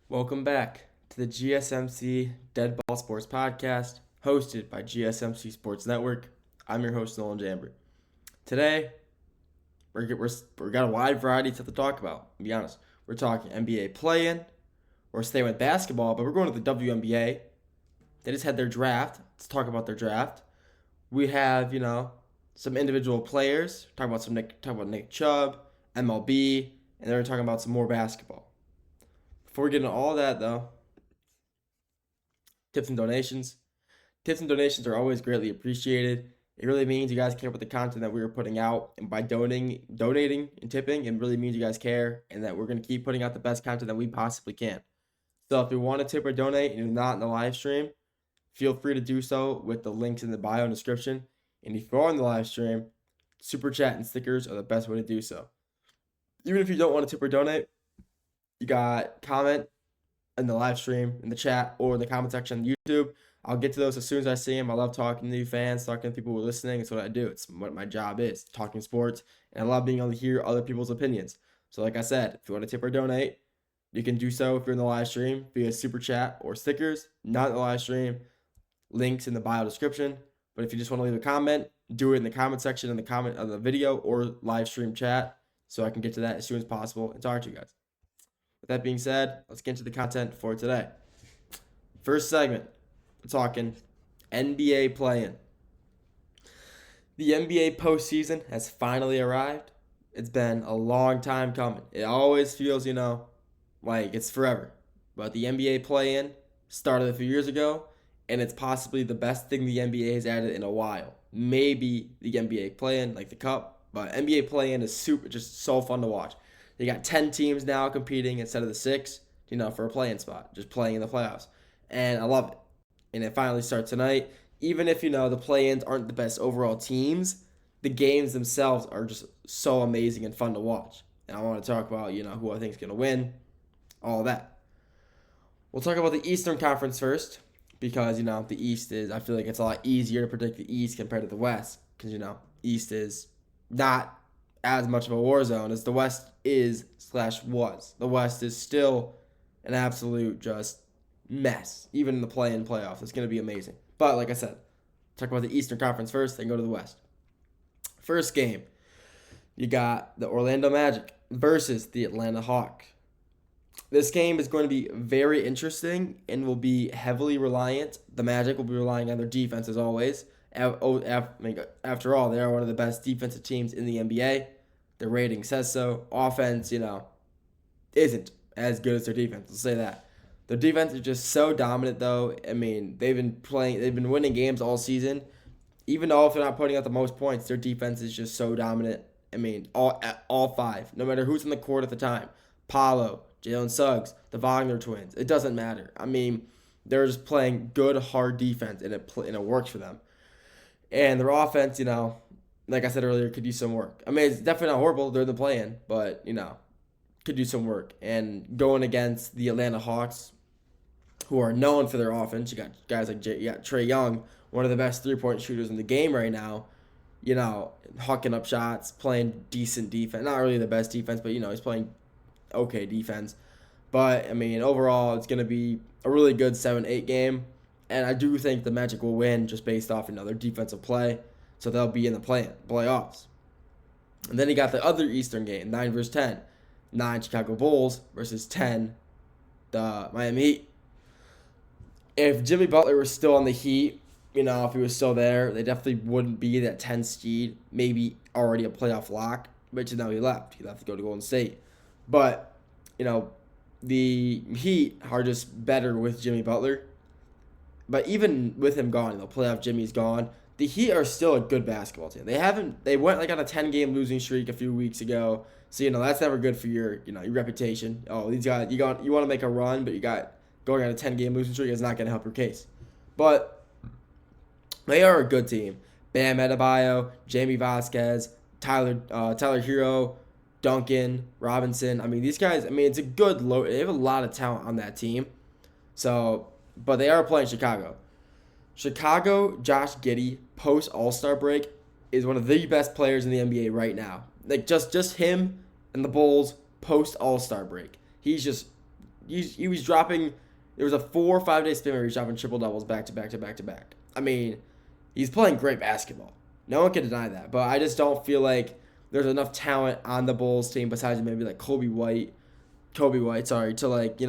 Welcome back to the GSMC Dead Ball Sports Podcast, hosted by GSMC Sports Network. I'm your host, Nolan Jambert. Today, we've got a wide variety of stuff to talk about. To be honest, we're talking NBA play-in. We're staying with basketball, but we're going to the WNBA. They just had their draft. Let's talk about their draft. We have, some individual players. Talk about Nick Chubb, MLB, and then we're talking about some more basketball. Before we get into all that, though, tips and donations. Tips and donations are always greatly appreciated. It really means you guys care about the content that we are putting out, and by donating and tipping, it really means you guys care, and that we're going to keep putting out the best content that we possibly can. So if you want to tip or donate and you're not in the live stream, feel free to do so with the links in the bio and description. And if you're on the live stream, super chat and stickers are the best way to do so. Even if you don't want to tip or donate, you got comment in the live stream, in the chat, or in the comment section on YouTube. I'll get to those as soon as I see them. I love talking to you fans, talking to people who are listening. It's what I do. It's what my job is, talking sports. And I love being able to hear other people's opinions. So like I said, if you want to tip or donate, you can do so if you're in the live stream via super chat or stickers. Not in the live stream, links in the bio description. But if you just want to leave a comment, do it in the comment section in the comment of the video or live stream chat so I can get to that as soon as possible and talk to you guys. With that being said, let's get into the content for today. First segment, we're talking NBA play-in. The NBA postseason has finally arrived. It's been a long time coming. It always feels, like it's forever. But the NBA play-in started a few years ago, and it's possibly the best thing the NBA has added in a while. Maybe the NBA play-in, like the Cup, but NBA play-in is just so fun to watch. You got 10 teams now competing instead of the 6, for a play-in spot, just playing in the playoffs. And I love it. And it finally starts tonight. Even if, the play-ins aren't the best overall teams, the games themselves are just so amazing and fun to watch. And I want to talk about, who I think is going to win, all that. We'll talk about the Eastern Conference first because, the East I feel like it's a lot easier to predict the East compared to the West because, East is not as much of a war zone as the West is/was. The West is still an absolute just mess, even in the play-in playoffs. It's going to be amazing. But like I said, talk about the Eastern Conference first, then go to the West. First game, you got the Orlando Magic versus the Atlanta Hawks. This game is going to be very interesting and will be heavily reliant. The Magic will be relying on their defense as always. After all, they are one of the best defensive teams in the NBA. Their rating says so. Offense, isn't as good as their defense. Let's say that. Their defense is just so dominant, though. They've been winning games all season. Even though if they're not putting out the most points, their defense is just so dominant. All five, no matter who's in the court at the time. Paolo, Jalen Suggs, the Wagner twins. It doesn't matter. They're just playing good, hard defense, and it works for them. And their offense, like I said earlier, could use some work. It's definitely not horrible. They're in the play-in, but, could do some work. And going against the Atlanta Hawks, who are known for their offense, you got guys like Trae Young, one of the best three-point shooters in the game right now, hucking up shots, playing decent defense. Not really the best defense, but, he's playing okay defense. But, overall, it's going to be a really good 7-8 game. And I do think the Magic will win just based off, their defensive play. So they'll be in the playoffs. And then you got the other Eastern game, 9 versus 10. 9 Chicago Bulls versus 10 the Miami Heat. If Jimmy Butler was still on the Heat, if he was still there, they definitely wouldn't be that 10 seed, maybe already a playoff lock. But now he left. He left to go to Golden State. But, the Heat are just better with Jimmy Butler. But even with him gone, playoff Jimmy's gone, the Heat are still a good basketball team. They went on a 10-game losing streak a few weeks ago. So, that's never good for your reputation. Oh, these guys, you want to make a run, but going on a 10-game losing streak is not going to help your case. But they are a good team. Bam Adebayo, Jamie Vasquez, Tyler Hero, Duncan, Robinson. These guys, it's a good load. They have a lot of talent on that team. So, but they are playing Chicago. Josh Giddey, post All-Star break, is one of the best players in the NBA right now. Just him and the Bulls post All-Star break. He's just he was dropping. There was a 4 or 5 day span where he was dropping triple doubles back to back to back to back. I mean, he's playing great basketball. No one can deny that. But I just don't feel like there's enough talent on the Bulls team besides maybe like Kobe White, to like,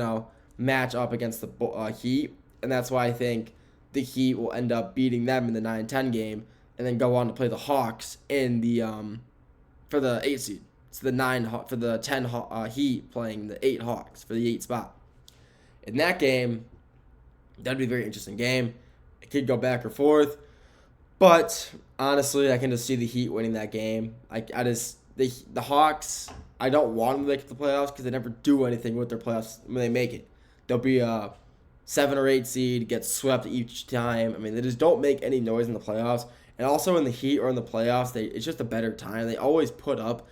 match up against the Heat. And that's why I think the Heat will end up beating them in the 9-10 game and then go on to play the Hawks in the for the 8 seed. It's the 10 Heat playing the 8 Hawks for the 8 spot. In that game, that'd be a very interesting game. It could go back or forth. But honestly, I can just see the Heat winning that game. The Hawks, I don't want them to make the playoffs because they never do anything with their playoffs when they make it. They'll be a 7 or 8 seed, get swept each time. I mean, they just don't make any noise in the playoffs. And also in the Heat or in the playoffs, it's just a better time. They always put up,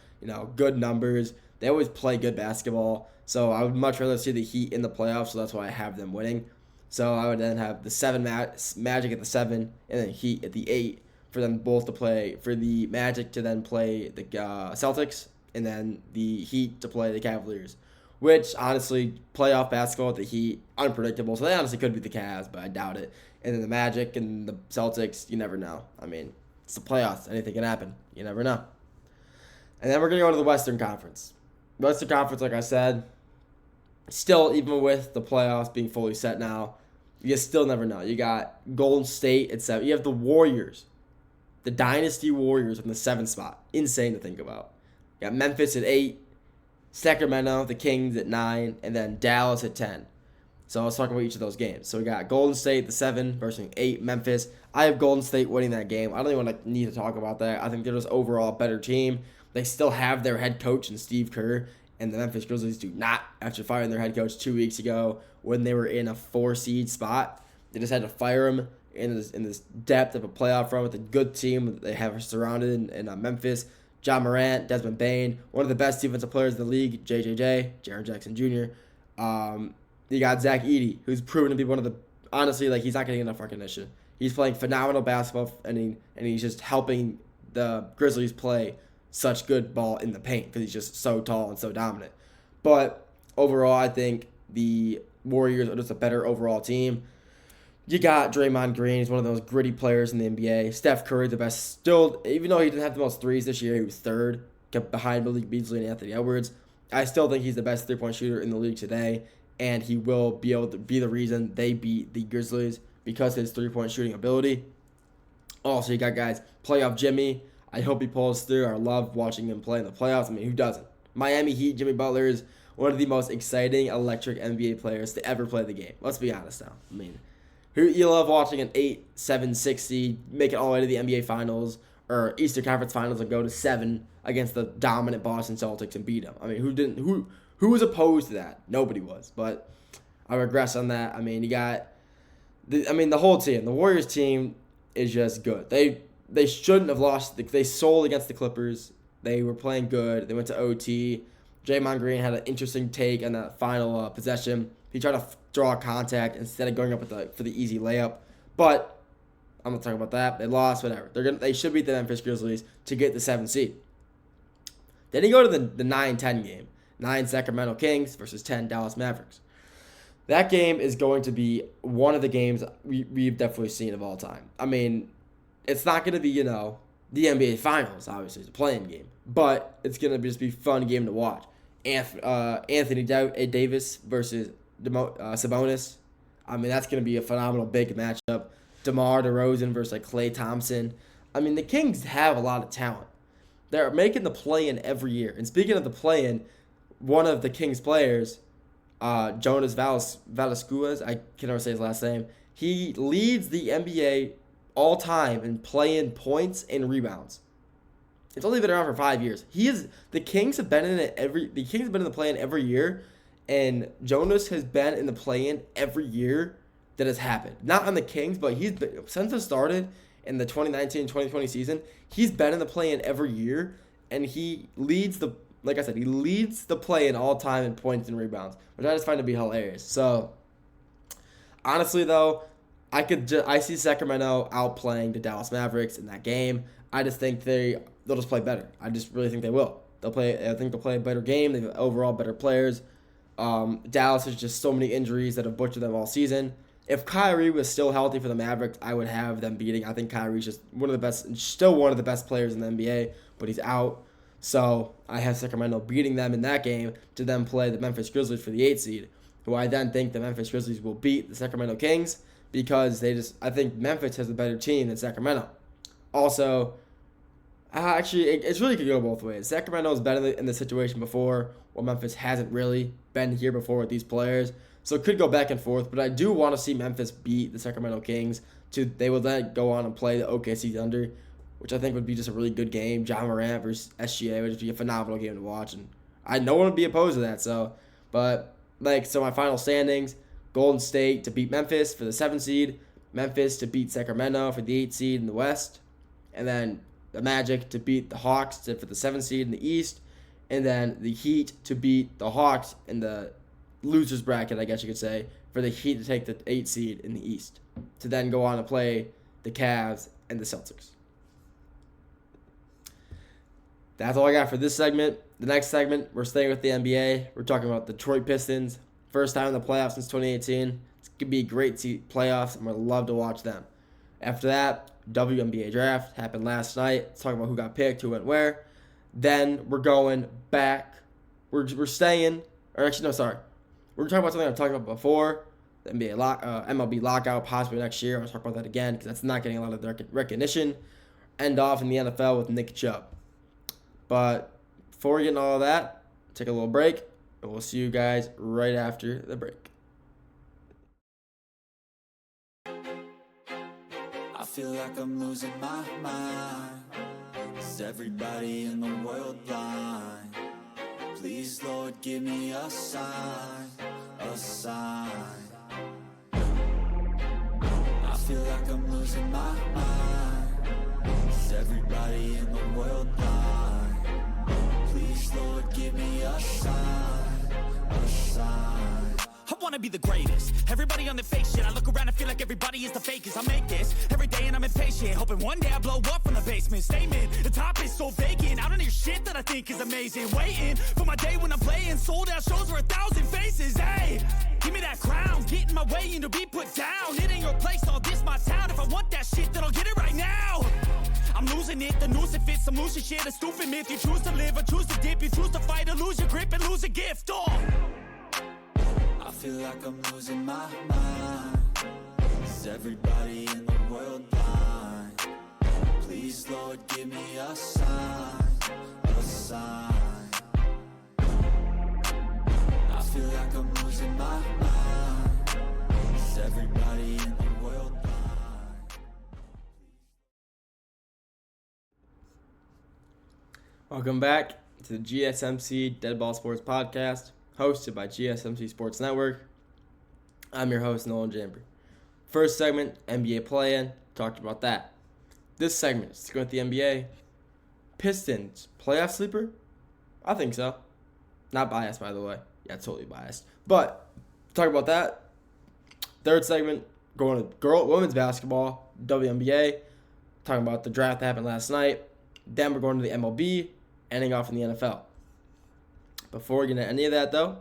good numbers. They always play good basketball. So I would much rather see the Heat in the playoffs, so that's why I have them winning. So I would then have the 7 Magic at the 7 and then Heat at the 8 for them both to play, for the Magic to then play the Celtics and then the Heat to play the Cavaliers. Which, honestly, playoff basketball with the Heat, unpredictable. So they honestly could be the Cavs, but I doubt it. And then the Magic and the Celtics, you never know. I mean, it's the playoffs. Anything can happen. You never know. And then we're going to go to the Western Conference. Western Conference, like I said, still, even with the playoffs being fully set now, you still never know. You got Golden State at 7. You have the Warriors, the Dynasty Warriors in the 7th spot. Insane to think about. You got Memphis at 8, Sacramento, the Kings at 9, and then Dallas at 10. So let's talk about each of those games. So we got Golden State, the 7, versus 8, Memphis. I have Golden State winning that game. I don't even need to talk about that. I think they're just overall a better team. They still have their head coach in Steve Kerr, and the Memphis Grizzlies do not, after firing their head coach 2 weeks ago when they were in a 4-seed spot. They just had to fire him in this depth of a playoff run with a good team that they have surrounded in Memphis. John Morant, Desmond Bane, one of the best defensive players in the league, JJJ, Jaren Jackson Jr. You got Zach Edey, who's proven to be one of the, honestly, he's not getting enough recognition. He's playing phenomenal basketball, and he's just helping the Grizzlies play such good ball in the paint because he's just so tall and so dominant. But overall, I think the Warriors are just a better overall team. You got Draymond Green. He's one of those gritty players in the NBA. Steph Curry, the best. Still, even though he didn't have the most threes this year, he was 3rd, kept behind Malik Beasley and Anthony Edwards. I still think he's the best three-point shooter in the league today, and he will be able to be the reason they beat the Grizzlies because of his three-point shooting ability. Also, you got guys, playoff Jimmy. I hope he pulls through. I love watching him play in the playoffs. I mean, who doesn't? Miami Heat, Jimmy Butler is one of the most exciting, electric NBA players to ever play the game. Let's be honest now. I mean, you love watching an 8, 7, 6 seed make it all the way to the NBA Finals or Eastern Conference Finals and go to 7 against the dominant Boston Celtics and beat them. I mean, who didn't? Who was opposed to that? Nobody was. But I regress on that. I mean, you got the whole team. The Warriors team is just good. They shouldn't have lost. They sold against the Clippers. They were playing good. They went to OT. Draymond Green had an interesting take on that final possession. He tried to draw contact instead of going up for the easy layup. But I'm not talking about that. They lost. Whatever. They should beat the Memphis Grizzlies to get the 7th seed. Then you go to the 9-10 game. 9 Sacramento Kings versus 10 Dallas Mavericks. That game is going to be one of the games we've definitely seen of all time. I mean, it's not going to be, the NBA Finals, obviously. It's a playing game. But it's going to just be a fun game to watch. Anthony Davis versus Sabonis. I mean, that's going to be a phenomenal big matchup. DeMar DeRozan versus Klay Thompson. I mean, the Kings have a lot of talent. They're making the play-in every year. And speaking of the play-in, one of the Kings players, Jonas Valanciunas, I can never say his last name, he leads the NBA all time in play-in points and rebounds. It's only been around for 5 years. The Kings have been in the play-in every year, and Jonas has been in the play-in every year that has happened. Not on the Kings, but since it started in the 2019-2020 season, he's been in the play-in every year, and he leads the play-in all time in points and rebounds, which I just find to be hilarious. So, honestly, though, I see Sacramento outplaying the Dallas Mavericks in that game. I just think they'll just play better. I just really think they will. I think they'll play a better game. They have overall better players. Dallas has just so many injuries that have butchered them all season. If Kyrie was still healthy for the Mavericks, I would have them beating. I think Kyrie's just one of the best, still one of the best players in the NBA, but he's out. So I have Sacramento beating them in that game to then play the Memphis Grizzlies for the 8th seed, who I then think the Memphis Grizzlies will beat the Sacramento Kings because I think Memphis has a better team than Sacramento. Also, actually, it's really could go both ways. Sacramento's been in the situation before, while Memphis hasn't really been here before with these players. So it could go back and forth, but I do want to see Memphis beat the Sacramento Kings. They will then go on and play the OKC Thunder, which I think would be just a really good game. John Morant versus SGA would just be a phenomenal game to watch, and no one would be opposed to that. So my final standings: Golden State to beat Memphis for the 7th seed, Memphis to beat Sacramento for the 8th seed in the West, and then the Magic to beat the Hawks for the 7th seed in the East, and then the Heat to beat the Hawks in the loser's bracket, I guess you could say, for the Heat to take the 8th seed in the East, to then go on to play the Cavs and the Celtics. That's all I got for this segment. The next segment, we're staying with the NBA. We're talking about the Detroit Pistons. First time in the playoffs since 2018. It's going to be a great playoffs. I'm going to love to watch them. After that, WNBA draft happened last night. Let's talk about who got picked, who went where. Then we're going back. We're staying. Or actually, no, sorry. We're talking about something I've talked about before. The MLB lockout possibly next year. I'll talk about that again because that's not getting a lot of recognition. End off in the NFL with Nick Chubb. But before we get into all of that, take a little break, and we'll see you guys right after the break. I feel like I'm losing my mind. Is everybody in the world blind? Please, Lord, give me a sign, a sign. I feel like I'm losing my mind. Is everybody in the world blind? Please, Lord, give me a sign, a sign. I wanna be the greatest. Everybody on the fake shit. I look around and feel like everybody is the fakest. I make this every day and I'm impatient, hoping one day I blow up from the basement. Statement, the top is so vacant. I don't hear shit that I think is amazing. Waiting for my day when I'm playing sold out shows for 1,000 faces. Hey, give me that crown, get in my way and to be put down. It ain't your place, all this my town. If I want that shit, then I'll get it right now. I'm losing it, the noose it fits, some losing shit, a stupid myth. You choose to live or choose to dip, you choose to fight or lose your grip and lose a gift. I feel like I'm losing my mind. Is everybody in the world blind? Please, Lord, give me a sign, a sign. I feel like I'm losing my mind. Is everybody in the world blind? Welcome back to the GSMC Dead Ball Sports Podcast, hosted by GSMC Sports Network. I'm your host, Nolan Jamber. First segment, NBA play-in, talked about that. This segment, let's go with the NBA. Pistons, playoff sleeper? I think so. Not biased, by the way. Yeah, totally biased. But, talk about that. Third segment, going to women's basketball, WNBA. Talking about the draft that happened last night. Then we're going to the MLB, ending off in the NFL. Before we get into any of that, though,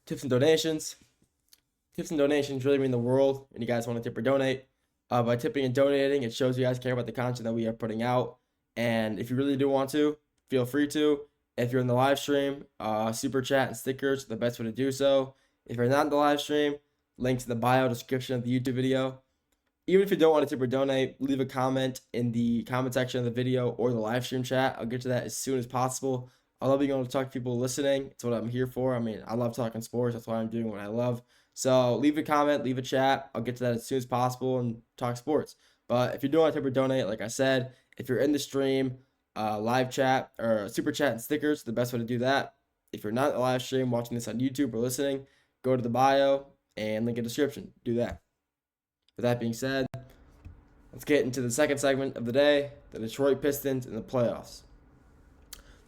tips and donations. Tips and donations really mean the world when you guys want to tip or donate. By tipping and donating, it shows you guys care about the content that we are putting out. And if you really do want to, feel free to. If you're in the live stream, super chat and stickers are the best way to do so. If you're not in the live stream, links in the bio description of the YouTube video. Even if you don't want to tip or donate, leave a comment in the comment section of the video or the live stream chat. I'll get to that as soon as possible. I love being able to talk to people listening. It's what I'm here for. I mean, I love talking sports. That's why I'm doing what I love. So leave a comment, leave a chat. I'll get to that as soon as possible and talk sports. But if you do want to tip or donate, like I said, if you're in the stream, live chat or super chat and stickers, the best way to do that. If you're not in the live stream, watching this on YouTube or listening, go to the bio and link in the description. Do that. With that being said, let's get into the second segment of the day, the Detroit Pistons and the playoffs.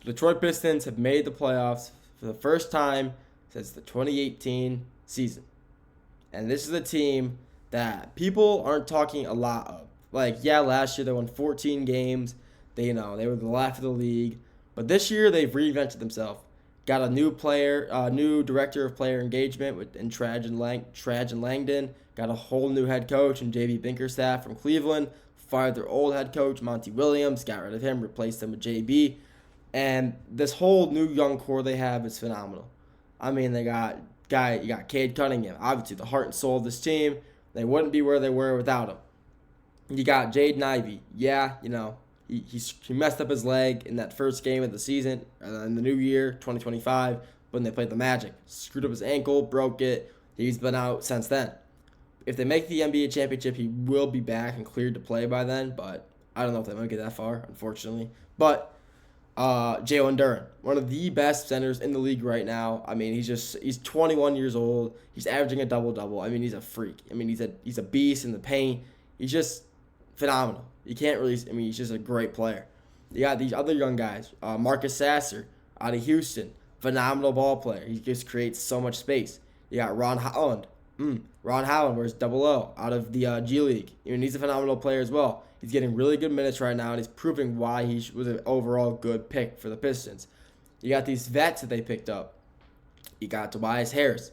The Detroit Pistons have made the playoffs for the first time since the 2018 season. And this is a team that people aren't talking a lot of. Like, yeah, last year they won 14 games. They were the laugh of the league. But this year they've reinvented themselves. Got a new director of player engagement in Trajan Langdon. Got a whole new head coach in JB Binkerstaff from Cleveland. Fired their old head coach, Monty Williams. Got rid of him, replaced him with JB. And this whole new young core they have is phenomenal. I mean, you got Cade Cunningham, obviously the heart and soul of this team. They wouldn't be where they were without him. You got Jaden Ivey. Yeah, he messed up his leg in that first game of the season in the new year, 2025, when they played the Magic. Screwed up his ankle, broke it. He's been out since then. If they make the NBA championship, he will be back and cleared to play by then, but I don't know if they might get that far, unfortunately. But Jalen Duren, one of the best centers in the league right now. I mean, he's 21 years old. He's averaging a double-double. I mean, he's a freak. I mean, he's a beast in the paint. He's just phenomenal. You can't really, I mean, he's just a great player. You got these other young guys. Marcus Sasser out of Houston, phenomenal ball player. He just creates so much space. You got Ron Holland. Ron Holland wears double O out of the G League. I mean, he's a phenomenal player as well. He's getting really good minutes right now, and he's proving why he was an overall good pick for the Pistons. You got these vets that they picked up. You got Tobias Harris.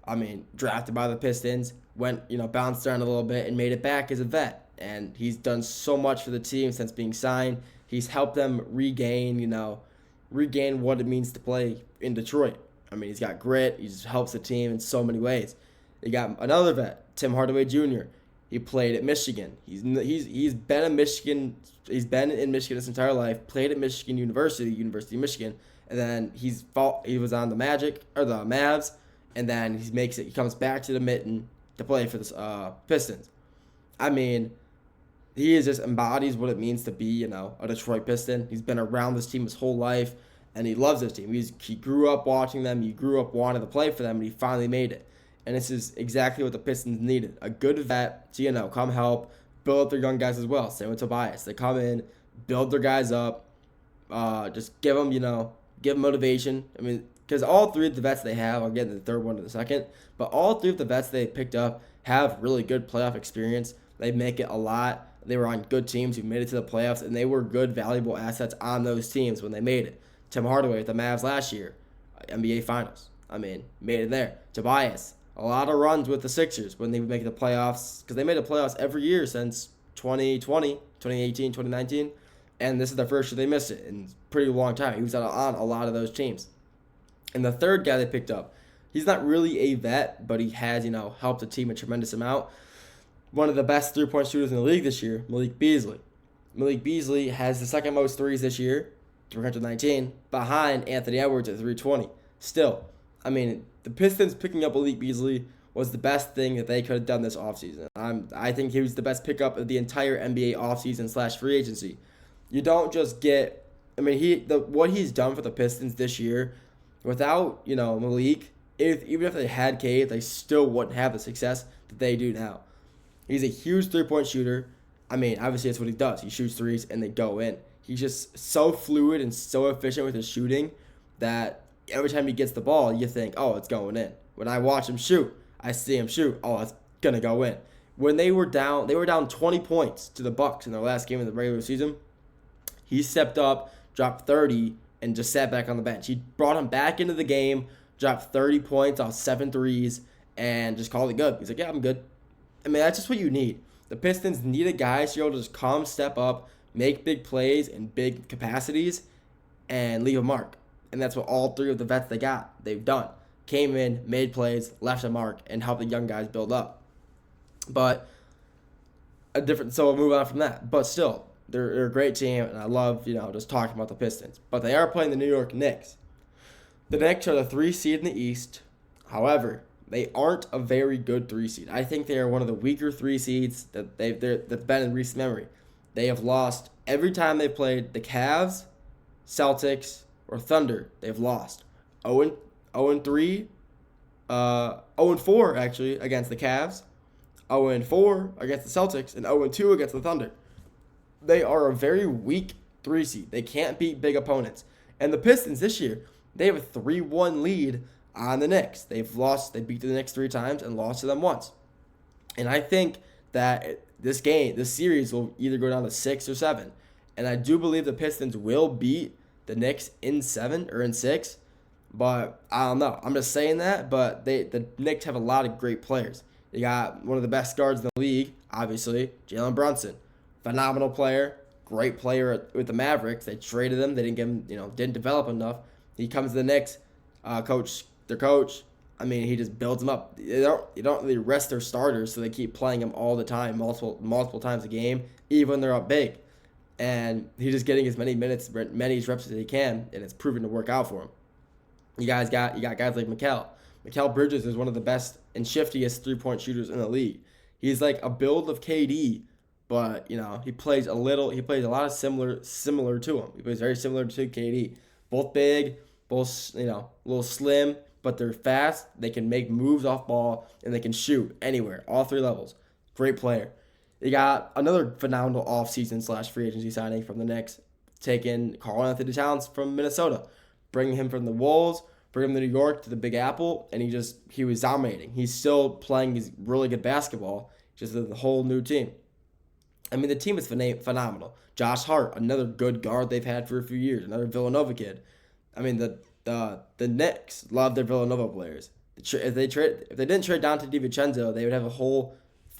I mean, drafted by the Pistons, bounced around a little bit and made it back as a vet. And he's done so much for the team since being signed. He's helped them regain what it means to play in Detroit. I mean, he's got grit. He just helps the team in so many ways. You got another vet, Tim Hardaway Jr. He played at Michigan. He's been in Michigan. He's been in Michigan his entire life. Played at Michigan University of Michigan, and then he was on the Magic or the Mavs, and then he comes back to the Mitten to play for the Pistons. I mean, he just embodies what it means to be a Detroit Piston. He's been around this team his whole life, and he loves this team. He grew up watching them. He grew up wanting to play for them, and he finally made it. And this is exactly what the Pistons needed. A good vet to, come help, build up their young guys as well. Same with Tobias. They come in, build their guys up, just give them motivation. I mean, because all three of the vets they have, I'll get into the third one in a second, but all three of the vets they picked up have really good playoff experience. They make it a lot. They were on good teams who made it to the playoffs, and they were good, valuable assets on those teams when they made it. Tim Hardaway with the Mavs last year, NBA Finals. I mean, made it there. Tobias. A lot of runs with the Sixers when they would make the playoffs, because they made the playoffs every year since 2020, 2018, 2019, and this is the first year they missed it in a pretty long time. He was on a lot of those teams. And the third guy they picked up, he's not really a vet, but he has, helped the team a tremendous amount. One of the best three-point shooters in the league this year, Malik Beasley. Malik Beasley has the second most threes this year, 319, behind Anthony Edwards at 320. Still, I mean, the Pistons picking up Malik Beasley was the best thing that they could have done this offseason. I think he was the best pickup of the entire NBA offseason / free agency. You don't just get, I mean, what he's done for the Pistons this year, without, Malik, even if they had Cade, they still wouldn't have the success that they do now. He's a huge three-point shooter. I mean, obviously that's what he does. He shoots threes and they go in. He's just so fluid and so efficient with his shooting that every time he gets the ball, you think, oh, it's going in. When I watch him shoot, I see him shoot, oh, it's going to go in. When they were down 20 points to the Bucks in their last game of the regular season. He stepped up, dropped 30, and just sat back on the bench. He brought him back into the game, dropped 30 points off 7 threes, and just called it good. He's like, yeah, I'm good. I mean, that's just what you need. The Pistons need a guy to be able to just come, step up, make big plays in big capacities, and leave a mark. And that's what all three of the vets they've done. Came in, made plays, left a mark, and helped the young guys build up. But so we'll move on from that. But still, they're a great team, and I love, just talking about the Pistons. But they are playing the New York Knicks. The Knicks are the 3 seed in the East. However, they aren't a very good 3 seed. I think they are one of the weaker 3 seeds that's been in recent memory. They have lost every time they've played the Cavs, Celtics, or Thunder. They've lost 0-3, 0-4 actually against the Cavs, 0-4 against the Celtics, and 0-2 against the Thunder. They are a very weak 3 seed. They can't beat big opponents. And the Pistons this year, they have a 3-1 lead on the Knicks. They beat the Knicks 3 times and lost to them once. And I think that this series will either go down to 6 or 7. And I do believe the Pistons will beat the Knicks in 7 or in 6. But I don't know. I'm just saying that. But the Knicks have a lot of great players. They got one of the best guards in the league, obviously, Jalen Brunson. Phenomenal player, great player with the Mavericks. They traded him. They didn't give him, didn't develop enough. He comes to the Knicks, their coach. I mean, he just builds them up. They don't really rest their starters, so they keep playing him all the time, multiple times a game, even when they're up big. And he's just getting as many reps as he can, and it's proven to work out for him. You got guys like Mikal. Mikal Bridges is one of the best and shiftiest 3-point shooters in the league. He's like a build of KD, but he plays a lot of similar to him. He plays very similar to KD. Both big, both a little slim, but they're fast. They can make moves off ball and they can shoot anywhere, all 3 levels. Great player. They got another phenomenal offseason / free agency signing from the Knicks, taking Karl-Anthony Towns from Minnesota, bringing him from the Wolves, bring him to New York to the Big Apple, and he was dominating. He's still playing his really good basketball, just with a whole new team. I mean, the team is phenomenal. Josh Hart, another good guard they've had for a few years, another Villanova kid. I mean, the Knicks love their Villanova players. If they didn't trade Dante DiVincenzo,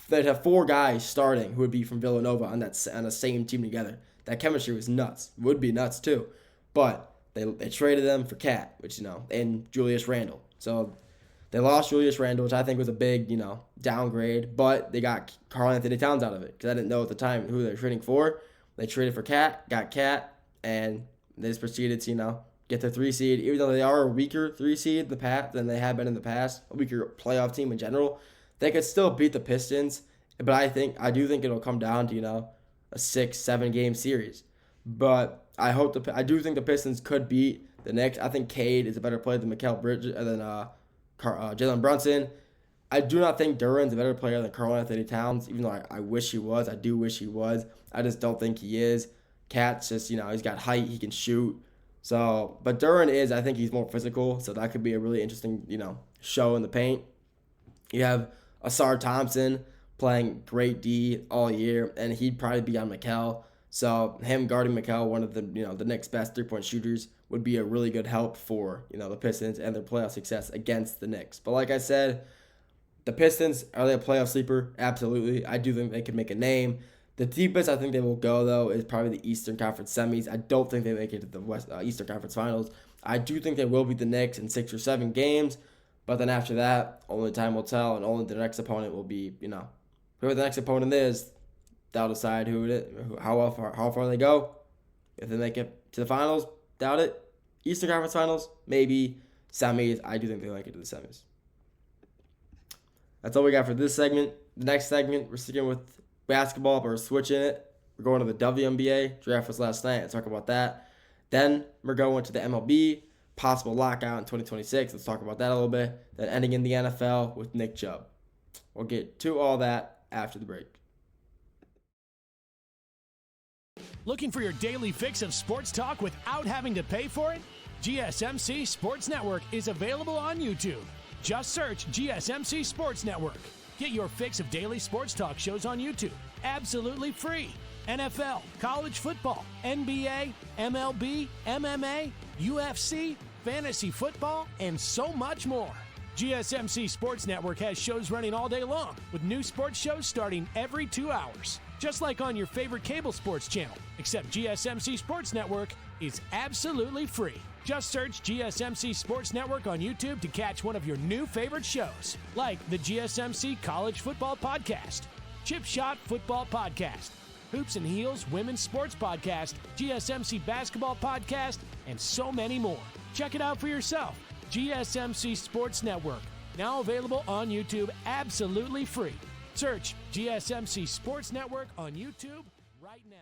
they'd have 4 guys starting who would be from Villanova on the same team together. That chemistry was nuts. Would be nuts too, but they traded them for Cat, and Julius Randle. So they lost Julius Randle, which I think was a big, downgrade, but they got Karl-Anthony Towns out of it because I didn't know at the time who they were trading for. They traded for Cat, got Cat, and they just proceeded to, get their 3 seed. Even though they are a weaker 3 seed than they have been in the past, a weaker playoff team in general, they could still beat the Pistons. But I do think it'll come down to, a 6-7 game series. But I do think the Pistons could beat the Knicks. I think Cade is a better player than Mikal Bridges than Jalen Brunson. I do not think Duran's a better player than Karl-Anthony Towns, even though I wish he was. I do wish he was. I just don't think he is. Cat's just, he's got height. He can shoot. So, but Duran I think he's more physical. So that could be a really interesting, show in the paint. You have Asar Thompson playing great D all year, and he'd probably be on Mikal. So him guarding Mikal, one of the the Knicks' best 3-point shooters, would be a really good help for the Pistons and their playoff success against the Knicks. But like I said, the Pistons, are they a playoff sleeper? Absolutely. I do think they could make a name. The deepest I think they will go, though, is probably the Eastern Conference semis. I don't think they make it to the Eastern Conference Finals. I do think they will beat the Knicks in 6 or 7 games, but then after that, only time will tell, and only the next opponent will be, whoever the next opponent is, they'll decide how far they go. If they make it to the finals, doubt it. Eastern Conference Finals, maybe. Semis, I do think they make it to the semis. That's all we got for this segment. The next segment, we're sticking with basketball, but we're switching it. We're going to the WNBA. Draft was last night. Let's talk about that. Then we're going to the MLB. Possible lockout in 2026. Let's talk about that a little bit. Then ending in the NFL with Nick Chubb. We'll get to all that after the break. Looking for your daily fix of sports talk without having to pay for it? GSMC Sports Network is available on YouTube. Just search GSMC Sports Network. Get your fix of daily sports talk shows on YouTube, absolutely free. NFL, college football, NBA, MLB, MMA, UFC, fantasy football, and so much more. GSMC Sports Network has shows running all day long, with new sports shows starting every 2 hours. Just like on your favorite cable sports channel, except GSMC Sports Network is absolutely free. Just search GSMC Sports Network on YouTube to catch one of your new favorite shows, like the GSMC College Football Podcast, Chip Shot Football Podcast, Hoops and Heels Women's Sports Podcast, GSMC Basketball Podcast, and so many more. Check it out for yourself. GSMC Sports Network, now available on YouTube absolutely free. Search GSMC Sports Network on YouTube right now.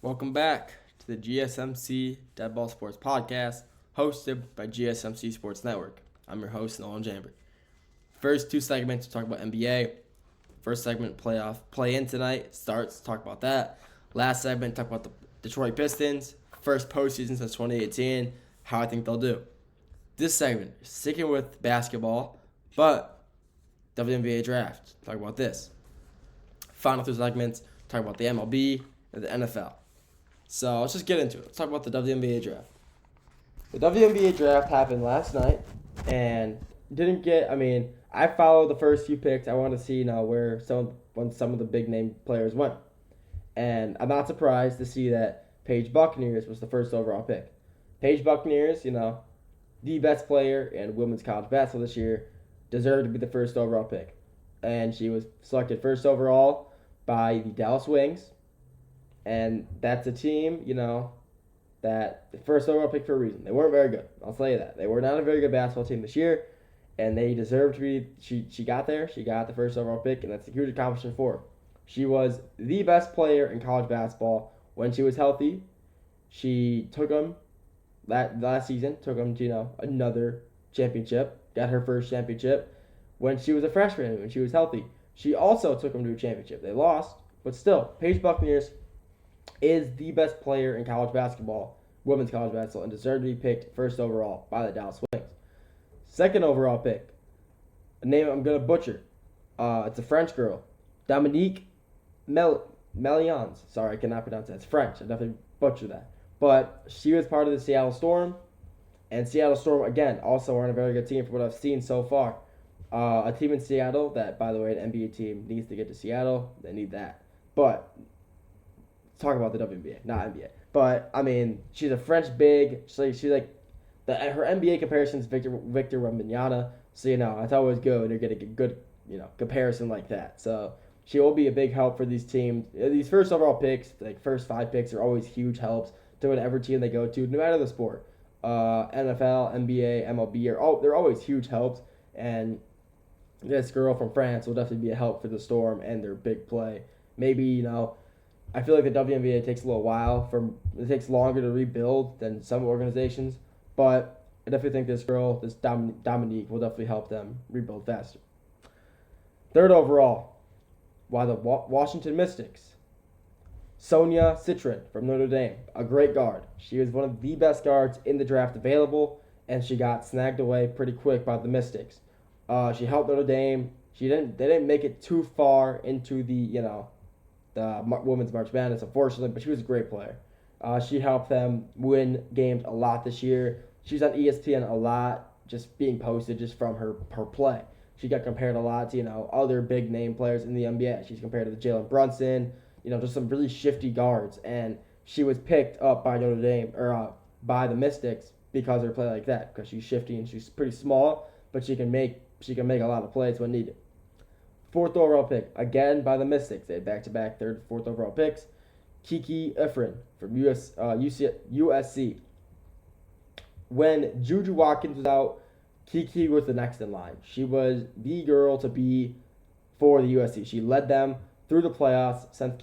Welcome back to the GSMC Dead Ball Sports Podcast, hosted by GSMC Sports Network. I'm your host, Nolan Jamber. First 2 segments, talk about NBA. First segment, play-in tonight, starts, talk about that. Last segment, talk about the Detroit Pistons, first postseason since 2018, how I think they'll do. This segment, sticking with basketball, but WNBA draft, talk about this. Final 2 segments, talk about the MLB, in the NFL. So let's just get into it. Let's talk about the WNBA draft. The WNBA draft happened last night, and I followed the first few picks. I wanted to see where some of the big name players went, and I'm not surprised to see that Paige Buccaneers was the first overall pick. Paige Buccaneers, the best player in women's college basketball this year, deserved to be the first overall pick, and she was selected first overall by the Dallas Wings, and that's a team, that the first overall pick for a reason. They weren't very good. I'll tell you that. They were not a very good basketball team this year, and they deserved to be. She got there. She got the first overall pick, and that's a huge accomplishment for her. She was the best player in college basketball when she was healthy. She took them last season. Took them to another championship. Got her first championship when she was a freshman. When she was healthy, she also took them to a championship. They lost, but still, Paige Buccaneers is the best player in college basketball, women's college basketball, and deserved to be picked first overall by the Dallas Wings. Second overall pick, a name I'm going to butcher. It's a French girl, Dominique Melians. Sorry, I cannot pronounce that. It's French. I definitely butchered that. But she was part of the Seattle Storm, and Seattle Storm, again, also aren't a very good team from what I've seen so far. A team in Seattle that, by the way, an NBA team needs to get to Seattle. They need that. But talk about the WNBA, not NBA. But she's a French big. She's like her NBA comparisons Victor Wembanyama. So that's always good when you're getting a good comparison like that. So she will be a big help for these teams. These first overall picks, like first 5 picks, are always huge helps to whatever team they go to, no matter the sport. NFL, NBA, MLB they're always huge helps. And this girl from France will definitely be a help for the Storm and their big play. Maybe I feel like the WNBA takes a little while. It takes longer to rebuild than some organizations, but I definitely think this girl, this Dominique, will definitely help them rebuild faster. Third overall, the Washington Mystics. Sonia Citrin from Notre Dame, a great guard. She was one of the best guards in the draft available, and she got snagged away pretty quick by the Mystics. She helped Notre Dame. They didn't make it too far into the Women's March Madness, unfortunately, but she was a great player. She helped them win games a lot this year. She's on ESPN a lot, just being posted just from her play. She got compared a lot to other big name players in the NBA. She's compared to the Jalen Brunson, just some really shifty guards, and she was picked up by Notre Dame or by the Mystics because of her play like that, because she's shifty and she's pretty small, but she can make a lot of plays when needed. Fourth overall pick, again by the Mystics. They had back-to-back third and fourth overall picks. Kiki Ifrin from USC. When Juju Watkins was out, Kiki was the next in line. She was the girl to be for the USC. She led them through the playoffs since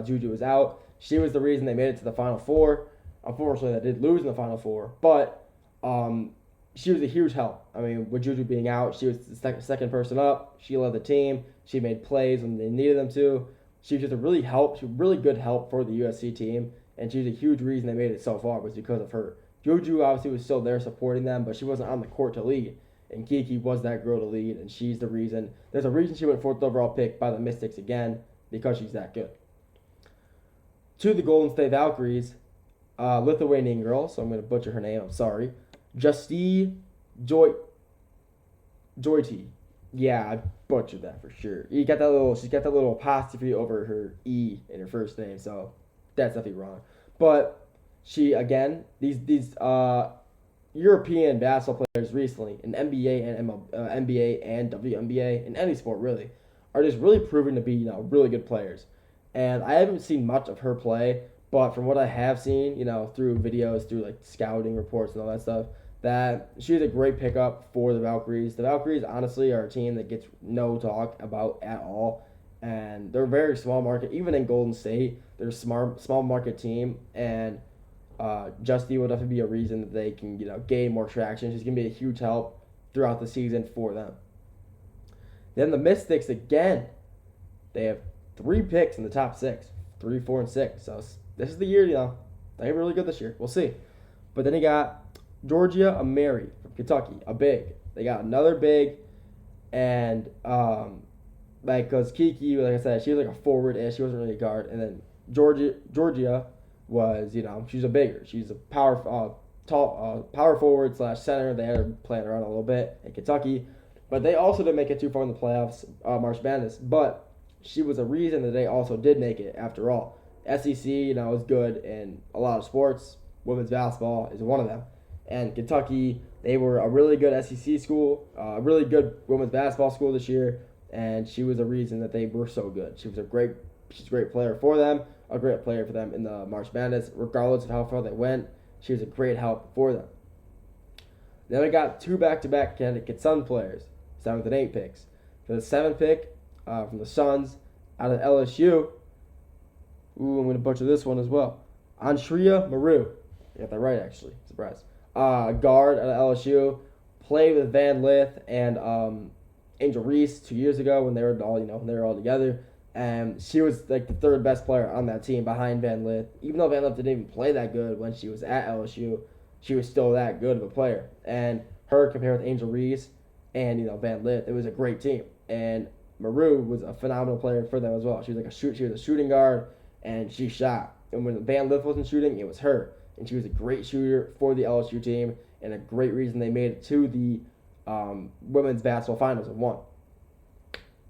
Juju was out. She was the reason they made it to the Final Four. Unfortunately, they did lose in the Final Four, but she was a huge help. With Juju being out, she was the second person up. She led the team. She made plays when they needed them to. She was just a really good help for the USC team, and she was a huge reason they made it so far was because of her. Juju obviously was still there supporting them, but she wasn't on the court to lead, and Kiki was that girl to lead, and she's the reason. There's a reason she went fourth overall pick by the Mystics again, because she's that good. To the Golden State Valkyries, Lithuanian girl, so I'm going to butcher her name, I'm sorry. Justi Joyti. Yeah, I butchered that for sure. She's got that little apostrophe over her E in her first name, so that's definitely wrong. But she, again, these European basketball players recently in NBA and NBA and WNBA, in any sport really, are just really proving to be really good players. And I haven't seen much of her play, but from what I have seen, through videos, through like scouting reports and all that stuff, that she's a great pickup for the Valkyries. The Valkyries, honestly, are a team that gets no talk about at all. And they're a very small market. Even in Golden State, they're a small market team. And Justy will definitely be a reason that they can, gain more traction. She's going to be a huge help throughout the season for them. Then the Mystics, again, they have 3 picks in the top 6. 3, 4, and 6. So this is the year, they're really good this year. We'll see. But then you got Georgia Ameri from Kentucky, a big. They got another big, and because Kiki, like I said, she was like a forward, and she wasn't really a guard. And then Georgia was, she's a bigger. She's a power forward / center. They had her playing around a little bit in Kentucky, but they also didn't make it too far in the playoffs, March Madness. But she was a reason that they also did make it after all. SEC, is good in a lot of sports. Women's basketball is one of them. And Kentucky, they were a really good SEC school, a really good women's basketball school this year, and she was a reason that they were so good. She's a great player for them, a great player for them in the March Madness, regardless of how far they went. She was a great help for them. Then we got 2 back-to-back Connecticut Sun players, 7th and 8th picks. For the 7th pick from the Suns, out of LSU, I'm going to butcher this one as well. Anshria Maru. I got that right, actually. Surprise. Guard at LSU. Played with Van Lith and Angel Reese 2 years ago when they were all together. And she was like the 3rd best player on that team behind Van Lith. Even though Van Lith didn't even play that good when she was at LSU, she was still that good of a player. And her compared with Angel Reese and Van Lith, it was a great team. And Maru was a phenomenal player for them as well. She was a shooting guard, and she shot. And when Van Lith wasn't shooting, it was her. And she was a great shooter for the LSU team, and a great reason they made it to the women's basketball finals and won.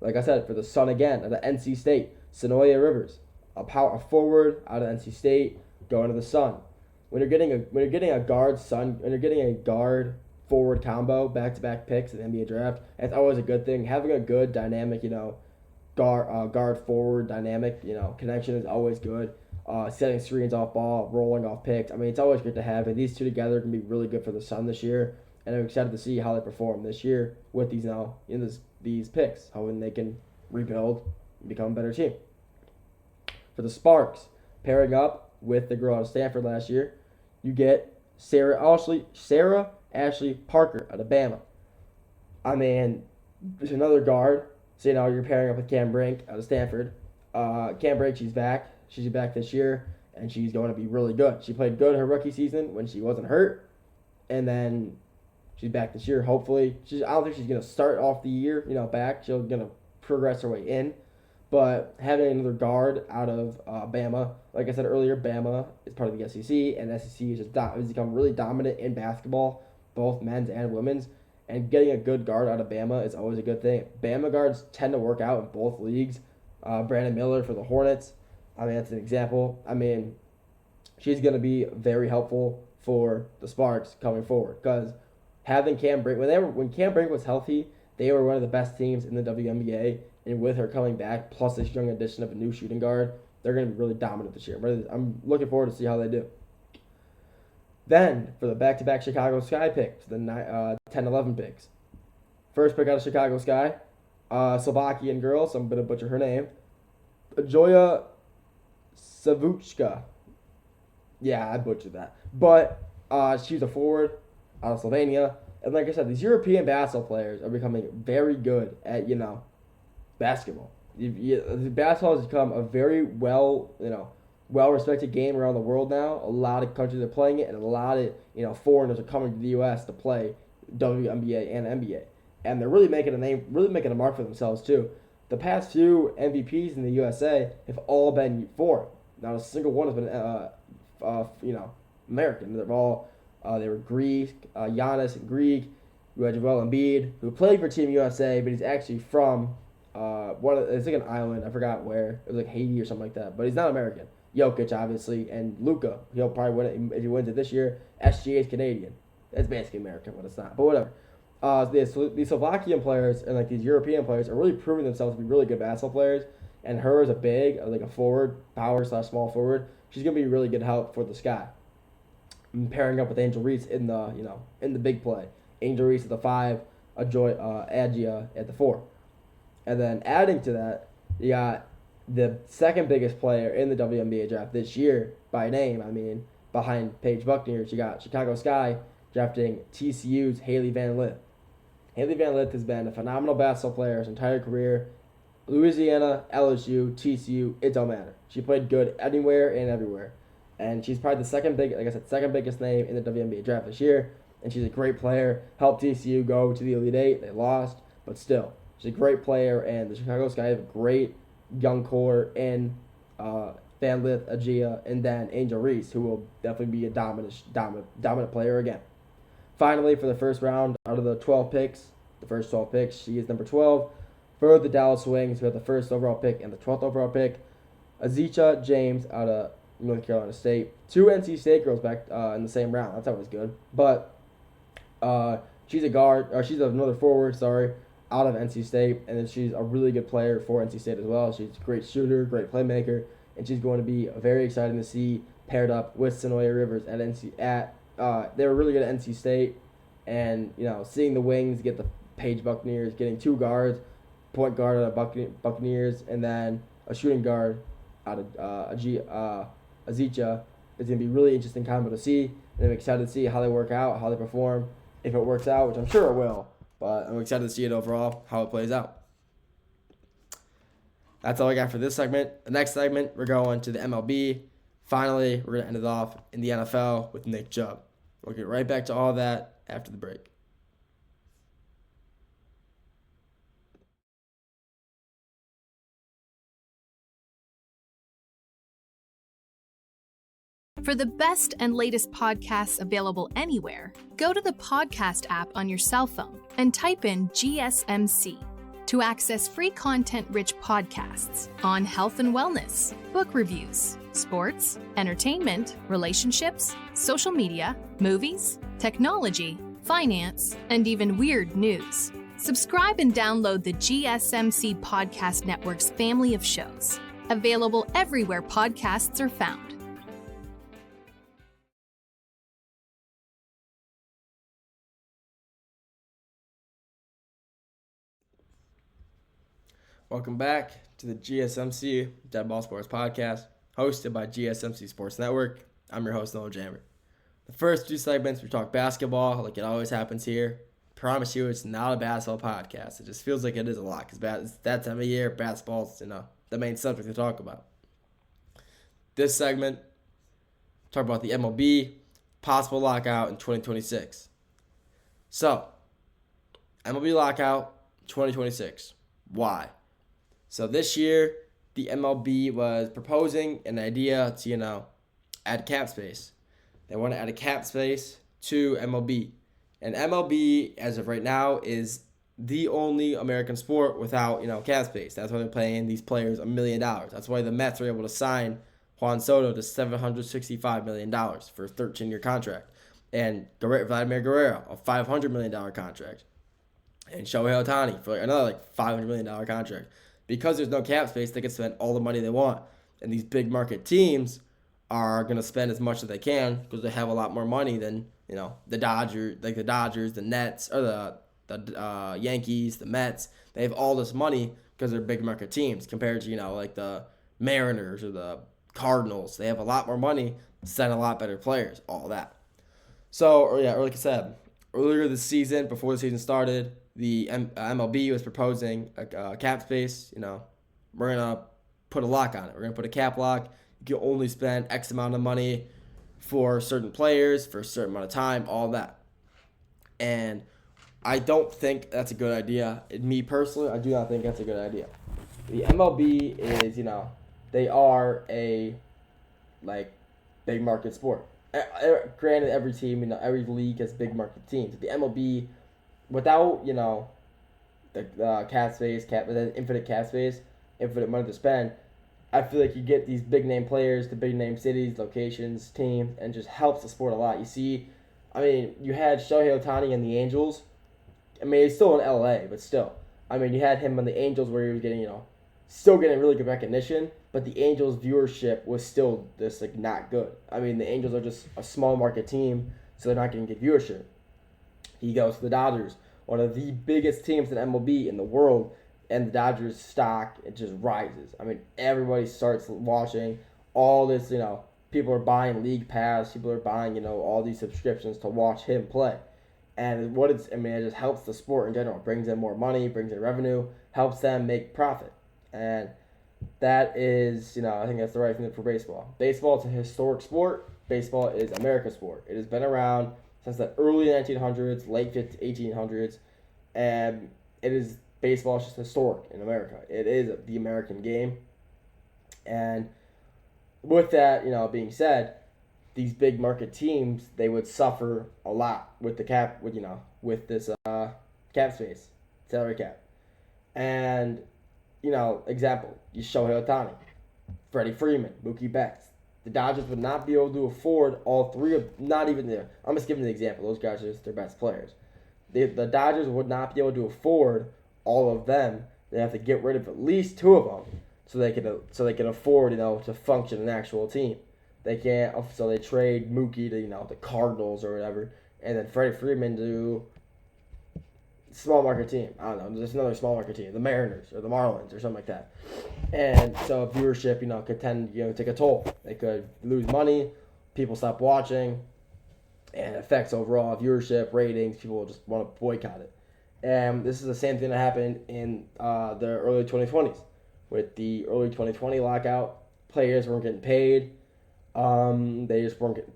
Like I said, for the Sun again, at the NC State, Sonoya Rivers, a forward out of NC State, going to the Sun. When you're getting a guard forward combo, back-to-back picks in the NBA draft, it's always a good thing. Having a good dynamic, guard forward dynamic, connection is always good. Setting screens off ball, rolling off picks. I mean, it's always good to have. And these two together can be really good for the Sun this year. And I'm excited to see how they perform this year with these picks, how they can rebuild and become a better team. For the Sparks, pairing up with the girl out of Stanford last year, you get Sarah Ashley Parker out of Bama. I mean, there's another guard. So you're pairing up with Cam Brink out of Stanford. Cam Brink, she's back. She's back this year, and she's going to be really good. She played good her rookie season when she wasn't hurt, and then she's back this year. Hopefully, I don't think she's going to start off the year, back. She's going to progress her way in. But having another guard out of Bama, like I said earlier, Bama is part of the SEC, and the SEC has become really dominant in basketball, both men's and women's. And getting a good guard out of Bama is always a good thing. Bama guards tend to work out in both leagues. Brandon Miller for the Hornets, that's an example. She's going to be very helpful for the Sparks coming forward, because having Cam Brink, when Cam Brink was healthy, they were one of the best teams in the WNBA, and with her coming back, plus this young addition of a new shooting guard, they're going to be really dominant this year. I'm looking forward to see how they do. Then, for the back-to-back Chicago Sky picks, the 10-11 picks. First pick out of Chicago Sky, Slovakian girl, so I'm going to butcher her name, Joya Savuchka. Yeah, I butchered that. But she's a forward out of Slovenia. And like I said, these European basketball players are becoming very good at, basketball. Basketball has become a very well-respected game around the world now. A lot of countries are playing it, and a lot of foreigners are coming to the U.S. to play WNBA and NBA. And they're really making a mark for themselves, too. The past few MVPs in the USA have all been foreign. Not a single one has been, American. They were Greek, Giannis and Greek. We had Joel Embiid, who played for Team USA, but he's actually from it's like an island. I forgot where. It was like Haiti or something like that. But he's not American. Jokic, obviously, and Luka. He'll probably win it if he wins it this year. SGA is Canadian. That's basically American, but it's not. But whatever. These Slovakian players and these European players are really proving themselves to be really good basketball players. And her as a forward, power / small forward, she's gonna be really good help for the Sky. And pairing up with Angel Reese in the big play. Angel Reese at the 5, Agia at the 4. And then adding to that, you got the second biggest player in the WNBA draft this year by name. Behind Paige Buckner, you got Chicago Sky drafting TCU's Haley Van Lith. Haley Van Lith has been a phenomenal basketball player his entire career. Louisiana, LSU, TCU, it don't matter. She played good anywhere and everywhere. And she's probably the second biggest name in the WNBA draft this year. And she's a great player. Helped TCU go to the Elite Eight. They lost, but still. She's a great player, and the Chicago Sky have a great young core in Fanlith, Agia, and then Angel Reese, who will definitely be a dominant player again. Finally, for the first round, out of the 12 picks, the first 12 picks, she is number 12 for the Dallas Wings, who had the first overall pick and the 12th overall pick. Azicha James out of North Carolina State. 2 NC State girls back in the same round. That's always good. But she's a guard, or she's another forward, out of NC State, and then she's a really good player for NC State as well. She's a great shooter, great playmaker, and she's going to be very exciting to see paired up with Sonoya Rivers at they were really good at NC State, and seeing the Wings get the Page Buccaneers, getting 2 guards, point guard out of Buccaneers, and then a shooting guard out of Azicha is going to be really interesting combo to see, and I'm excited to see how they work out, how they perform, if it works out, which I'm sure it will, but I'm excited to see it overall, how it plays out. That's all I got for this segment. The next segment, we're going to the MLB. Finally, we're going to end it off in the NFL with Nick Chubb. We'll get right back to all that after the break. For the best and latest podcasts available anywhere, go to the podcast app on your cell phone and type in GSMC to access free content-rich podcasts on health and wellness, book reviews, sports, entertainment, relationships, social media, movies, technology, finance, and even weird news. Subscribe and download the GSMC Podcast Network's family of shows, available everywhere podcasts are found. Welcome back to the GSMC Dead Ball Sports Podcast, hosted by GSMC Sports Network. I'm your host, Noah Jammer. The first 2 segments, we talk basketball, like it always happens here. Promise you, it's not a basketball podcast. It just feels like it is a lot, because it's that time of year, basketball's the main subject to talk about. This segment, talk about the MLB, possible lockout in 2026. So, MLB lockout 2026. Why? So this year, the MLB was proposing an idea to, add cap space. They want to add a cap space to MLB. And MLB, as of right now, is the only American sport without, cap space. That's why they're paying these players $1 million. That's why the Mets were able to sign Juan Soto to $765 million for a 13-year contract. And Vladimir Guerrero, a $500 million contract. And Shohei Ohtani for another $500 million contract. Because there's no cap space, they can spend all the money they want. And these big market teams are going to spend as much as they can because they have a lot more money than, the Dodgers, the Nets, or the Yankees, the Mets. They have all this money because they're big market teams compared to, the Mariners or the Cardinals. They have a lot more money, send a lot better players, all that. So, like I said, earlier this season, before the season started, the MLB was proposing a cap space. We're going to put a lock on it. We're going to put a cap lock. You can only spend X amount of money for certain players for a certain amount of time, all that. And I don't think that's a good idea. Me personally, I do not think that's a good idea. The MLB is, they are a, big market sport. Granted, every team, every league has big market teams. The MLB, without, the cap space, infinite cap space, infinite money to spend, I feel like you get these big name players to big name cities, locations, teams, and just helps the sport a lot. You see, you had Shohei Ohtani and the Angels. He's still in LA, but still. You had him on the Angels where he was getting, still getting really good recognition, but the Angels' viewership was still just, not good. The Angels are just a small market team, so they're not getting good viewership. He goes to the Dodgers, one of the biggest teams in MLB in the world, and the Dodgers stock, it just rises. Everybody starts watching all this, people are buying league pass, people are buying, all these subscriptions to watch him play. And it just helps the sport in general. It brings in more money, brings in revenue, helps them make profit. And that is, I think that's the right thing for baseball. Baseball is a historic sport. Baseball is America's sport. It has been around since the early 1900s, late 1800s, and baseball is just historic in America. It is the American game, and with that, being said, these big market teams, they would suffer a lot with the cap, with this cap space, salary cap. And, example, you Shohei Ohtani, Freddie Freeman, Mookie Betts. The Dodgers would not be able to afford all three of, not even there. I'm just giving an example. Those guys are just their best players. The Dodgers would not be able to afford all of them. They have to get rid of at least two of them so they can afford, to function an actual team. They can't, so they trade Mookie to, the Cardinals or whatever, and then Freddie Freeman to small market team. I don't know, just another small market team, the Mariners or the Marlins or something like that. And so viewership, could tend, take a toll. They could lose money, people stop watching, and it affects overall viewership, ratings. People just want to boycott it. And this is the same thing that happened in the early 2020s. With the early 2020 lockout, players weren't getting paid. They just weren't getting,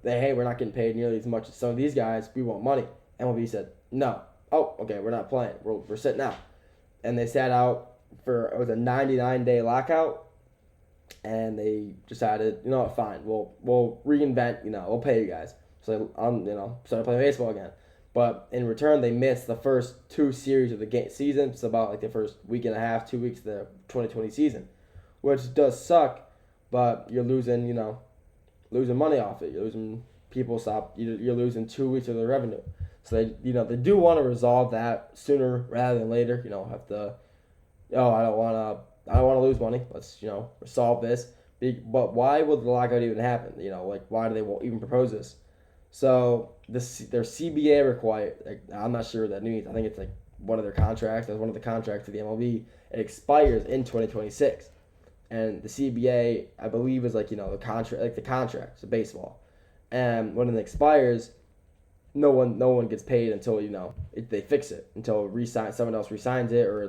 hey, we're not getting paid nearly as much as some of these guys. We want money. MLB said, no. Oh, okay, we're not playing. We're sitting out. And they sat out it was a 99-day lockout. And they decided, fine, we'll reinvent, we'll pay you guys. So, started playing baseball again. But in return, they missed the first two series of the season. It's about like the first week and a half, 2 weeks of the 2020 season, which does suck. But you're losing, losing money off it. You're losing You're losing 2 weeks of their revenue. So they do want to resolve that sooner rather than later. Have to. Oh, I don't want to lose money. Let's resolve this. But why would the lockout even happen? Why do they even propose this? So their CBA required. I'm not sure what that means. I think it's like one of their contracts. That's one of the contracts of the MLB. It expires in 2026, and the CBA, I believe, is the contract, the contract of baseball. And when it expires, no one gets paid until they fix it, until someone else resigns it, or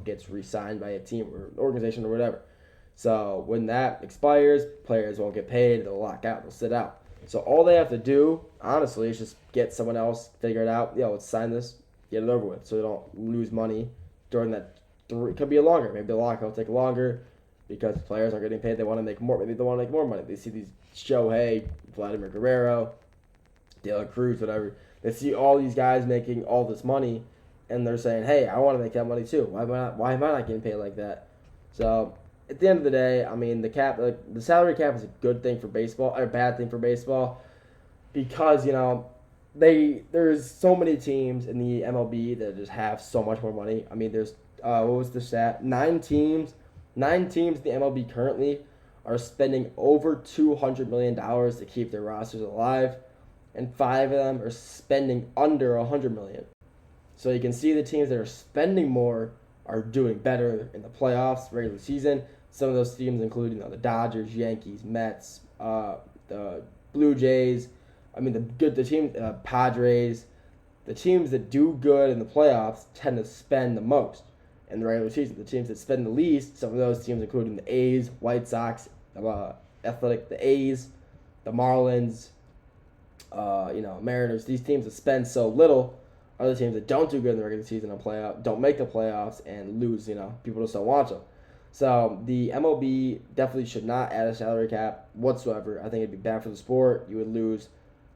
gets re-signed by a team or organization or whatever. So when that expires, players won't get paid. They'll lock out. They'll sit out. So all they have to do, honestly, is just get someone else, figure it out. Let's sign this, get it over with, so they don't lose money during that. It could be longer. Maybe the lockout will take longer because players aren't getting paid. They want to make more. Maybe they want to make more money. They see these Shohei, Vladimir Guerrero, De La Cruz, whatever. They see all these guys making all this money, and they're saying, "Hey, I want to make that money too. Why am I not getting paid like that?" So at the end of the day, I mean, the salary cap is a good thing for baseball, or a bad thing for baseball, because there's so many teams in the MLB that just have so much more money. I mean, there's what was the stat? 9 teams in the MLB currently are spending over $200 million to keep their rosters alive, and 5 of them are spending under $100 million. So you can see the teams that are spending more are doing better in the playoffs, regular season. Some of those teams include, the Dodgers, Yankees, Mets, the Blue Jays. I mean, the team, Padres. The teams that do good in the playoffs tend to spend the most in the regular season. The teams that spend the least, some of those teams including the A's, White Sox, the A's, the Marlins, Mariners. These teams that spend so little are the teams that don't do good in the regular season and don't make the playoffs and lose. People just don't watch them. So the MLB definitely should not add a salary cap whatsoever. I think it'd be bad for the sport. You would lose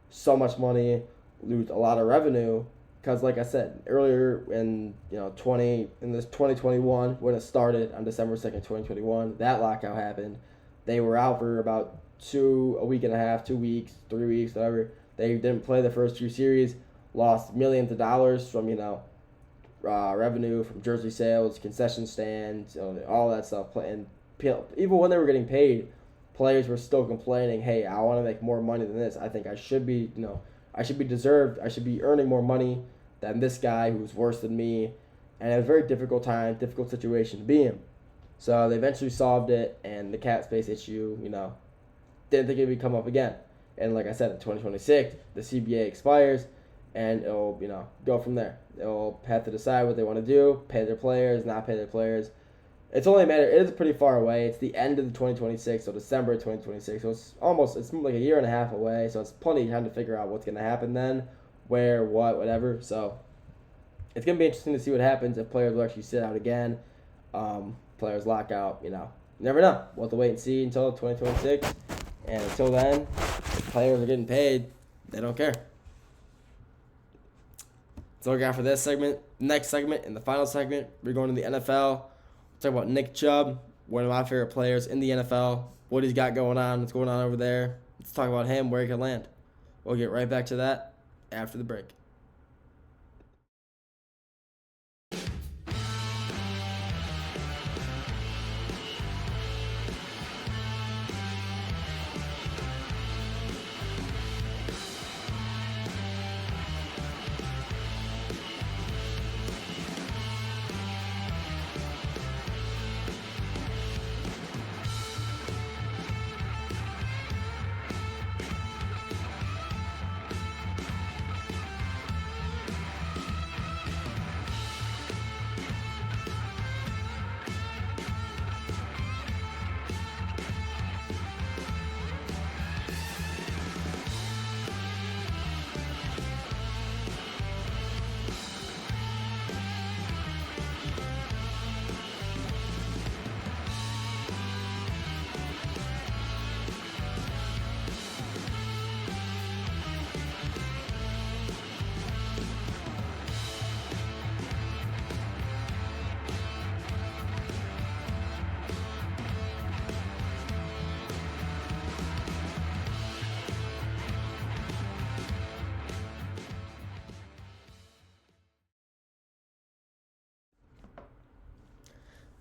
so much money, lose a lot of revenue, because like I said earlier, in 2021 when it started on December 2nd, 2021, that lockout happened. They were out for about a week and a half, 2 weeks, 3 weeks, whatever. They didn't play the first 2 series, lost millions of dollars from revenue from jersey sales, concession stands, all that stuff. And even when they were getting paid, players were still complaining, "Hey, I want to make more money than this. I think I should be, I should be earning more money than this guy who's worse than me." And it was a very difficult situation to be in. So they eventually solved it, and the cap space issue, didn't think it would come up again. And like I said, in 2026, the CBA expires, and it'll, go from there. They'll have to decide what they want to do, pay their players, not pay their players. It's only a matter, it is pretty far away. It's the end of the 2026, so December 2026. So it's like a year and a half away, so it's plenty of time to figure out what's going to happen then, where, what, whatever. So it's going to be interesting to see what happens if players will actually sit out again. Players lock out, You never know. We'll have to wait and see until 2026. And until then, if players are getting paid, they don't care. That's all we got for this segment. Next segment, in the final segment, we're going to the NFL. We'll talk about Nick Chubb, one of my favorite players in the NFL, what he's got going on, what's going on over there. Let's talk about him, where he can land. We'll get right back to that after the break.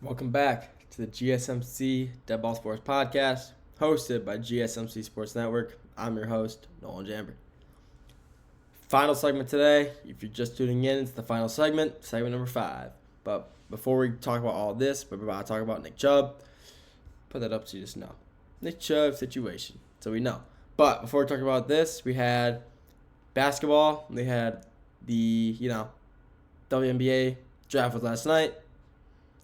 Welcome back to the GSMC Dead Ball Sports Podcast, hosted by GSMC Sports Network. I'm your host, Nolan Jamber. Final segment today. If you're just tuning in, it's the final segment number 5. But before we talk about all this, we're about to talk about Nick Chubb. Put that up so you just know. Nick Chubb situation, so we know. But before we talk about this, we had basketball. We had the, WNBA draft was last night.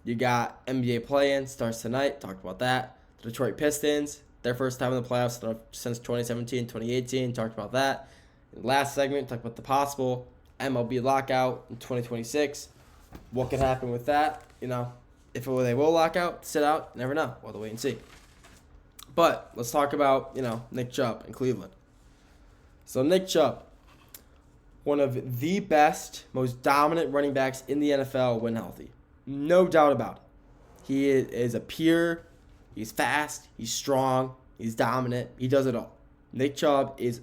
You got NBA play-in, starts tonight. Talked about that. The Detroit Pistons, their first time in the playoffs since 2017, 2018. Talked about that. In the last segment, talked about the possible MLB lockout in 2026. What could happen with that? If they will lock out, sit out, never know. We'll have to wait and see. But let's talk about, Nick Chubb in Cleveland. So Nick Chubb, one of the best, most dominant running backs in the NFL when healthy. No doubt about it. He is a pure, he's fast, he's strong, he's dominant, he does it all. Nick Chubb is,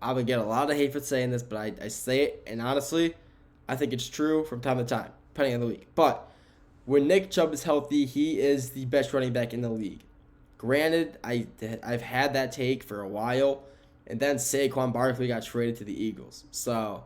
I'm going to get a lot of hate for saying this, but I say it, and honestly, I think it's true from time to time, depending on the league. But when Nick Chubb is healthy, he is the best running back in the league. Granted, I've had that take for a while, and then Saquon Barkley got traded to the Eagles. So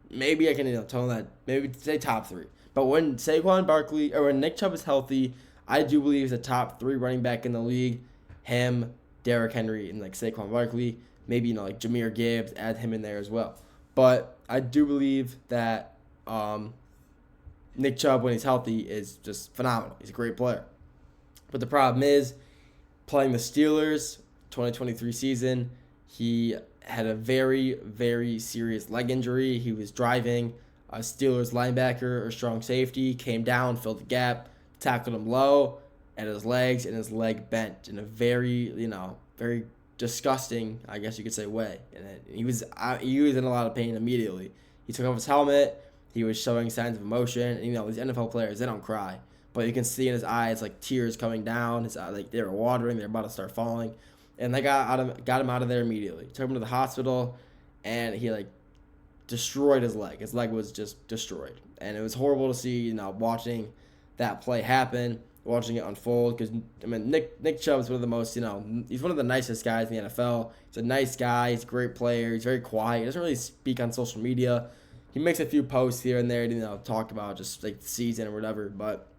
maybe I can tell that, maybe say top 3. But when when Nick Chubb is healthy, I do believe he's a top 3 running back in the league. Him, Derrick Henry, and Saquon Barkley. Maybe Jahmyr Gibbs, add him in there as well. But I do believe that Nick Chubb, when he's healthy, is just phenomenal. He's a great player. But the problem is, playing the Steelers, 2023 season, he had a very, very serious leg injury. He was driving. A Steelers linebacker or strong safety came down, filled the gap, tackled him low at his legs, and his leg bent in a very, very disgusting, I guess you could say, way. And he was in a lot of pain immediately. He took off his helmet. He was showing signs of emotion. And, these NFL players, they don't cry, but you can see in his eyes tears coming down. His eye, they were watering. They're about to start falling, and they got him out of there immediately. Took him to the hospital, and he destroyed his leg. His leg was just destroyed. And it was horrible to see, watching that play happen, watching it unfold. Because, Nick Chubb is one of the most, he's one of the nicest guys in the NFL. He's a nice guy. He's a great player. He's very quiet. He doesn't really speak on social media. He makes a few posts here and there to, talk about just, the season or whatever. But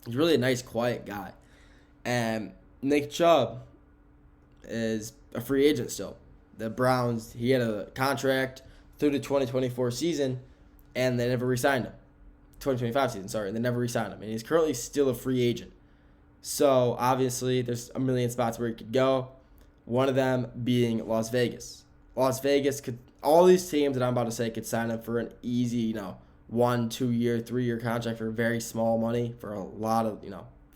he's really a nice, quiet guy. And Nick Chubb is a free agent still. The Browns, he had a contract through the 2024 season, and they never re-signed him. 2025 season, sorry, and they never re-signed him. And he's currently still a free agent. So, obviously, there's a million spots where he could go. One of them being Las Vegas. Las Vegas could, all these teams that I'm about to say could sign him for an easy, 1, 2 year, 3 year contract for very small money, for a lot of,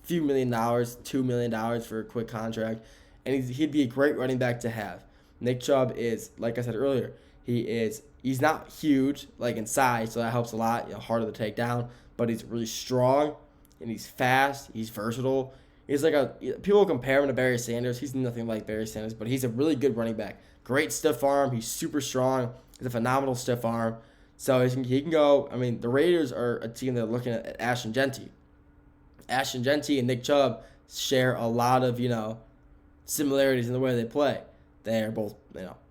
few $1,000,000, $2 million for a quick contract, and he'd be a great running back to have. Nick Chubb is, like I said earlier, he's not huge like in size, so that helps a lot. Harder to take down, but he's really strong and he's fast. He's versatile. He's like people compare him to Barry Sanders. He's nothing like Barry Sanders, but he's a really good running back. Great stiff arm. He's super strong. He's a phenomenal stiff arm. So he can go. I mean, the Raiders are a team that are looking at Ashton Jeanty. Ashton Jeanty and Nick Chubb share a lot of similarities in the way they play. They're both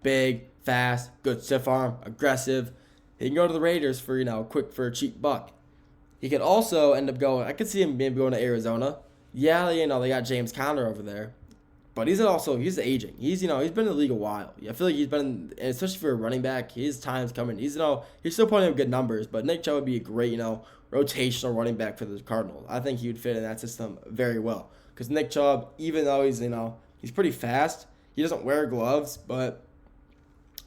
big, fast, good stiff arm, aggressive. He can go to the Raiders for for a cheap buck. He could also end up going. I could see him maybe going to Arizona. Yeah, they got James Conner over there, but he's aging. He's been in the league a while. I feel like he's been, especially for a running back, his time's coming. He's still putting up good numbers, but Nick Chubb would be a great rotational running back for the Cardinals. I think he would fit in that system very well because Nick Chubb, even though he's pretty fast, he doesn't wear gloves, but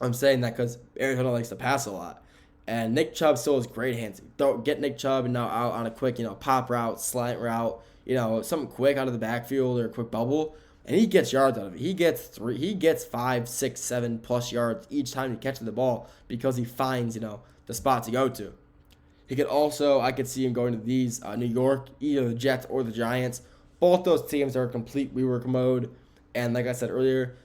I'm saying that because Arizona likes to pass a lot. And Nick Chubb still has great hands. Don't get Nick Chubb out on a quick, pop route, slant route, something quick out of the backfield or a quick bubble, and he gets yards out of it. He gets 5, 6, 7+ yards each time he catches the ball because he finds, the spot to go to. He could also, I could see him going to these New York, either the Jets or the Giants. Both those teams are in complete rework mode, and like I said earlier,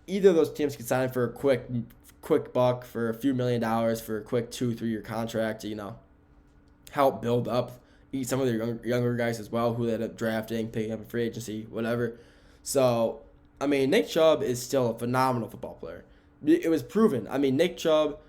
either of those teams could sign for a quick buck for a few $1,000,000 for a quick 2-3 year contract to help build up some of their younger guys as well who they end up drafting, picking up in free agency, whatever. So I mean, Nick Chubb is still a phenomenal football player. It was proven. I mean, Nick Chubb